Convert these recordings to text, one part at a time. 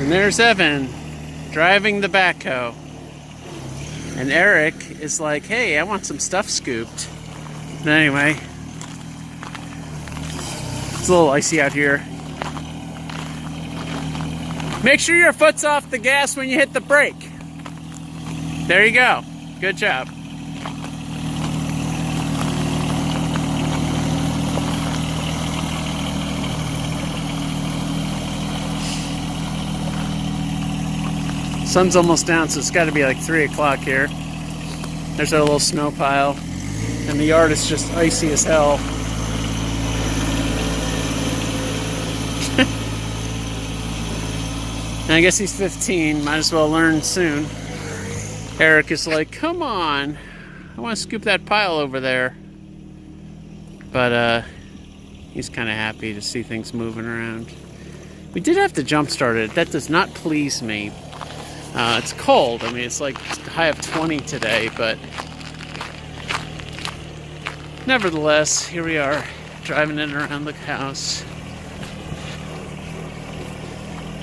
And there's Evan driving the backhoe. And Eric is like, hey, I want some stuff scooped. But anyway, it's a little icy out here. Make sure your foot's off the gas when you hit the brake. There you go. Good job. Sun's almost down, so it's got to be like 3 o'clock here. There's our little snow pile, and the yard is just icy as hell. And I guess he's 15, might as well learn soon. Eric is like, come on, I want to scoop that pile over there. But he's kind of happy to see things moving around. We did have to jump start it. That does not please me. It's cold. I mean, it's like a high of 20 today, but nevertheless, here we are driving in around the house.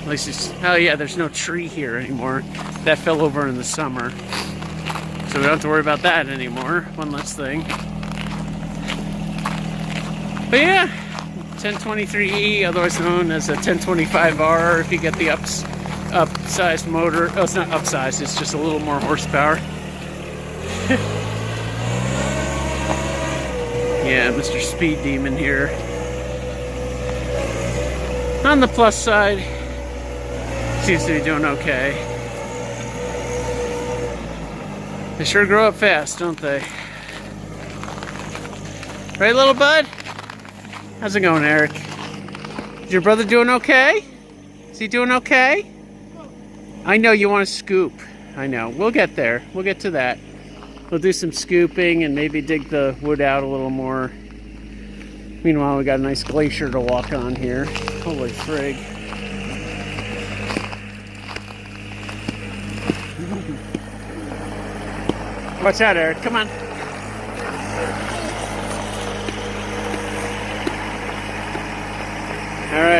At least it's, oh yeah, there's no tree here anymore. That fell over in the summer, so we don't have to worry about that anymore. One less thing. But yeah, 1023E, otherwise known as a 1025R if you get the upsized motor. Oh, it's not upsized, it's just a little more horsepower. Yeah, Mr. Speed Demon here. On the plus side, seems to be doing okay. They sure grow up fast, don't they? Right, little bud? How's it going, Eric? Is your brother doing okay? Is he doing okay? I know you want to scoop. I know. We'll get there. We'll get to that. We'll do some scooping and maybe dig the wood out a little more. Meanwhile, we got a nice glacier to walk on here. Holy frig. Watch out, Eric. Come on. All right.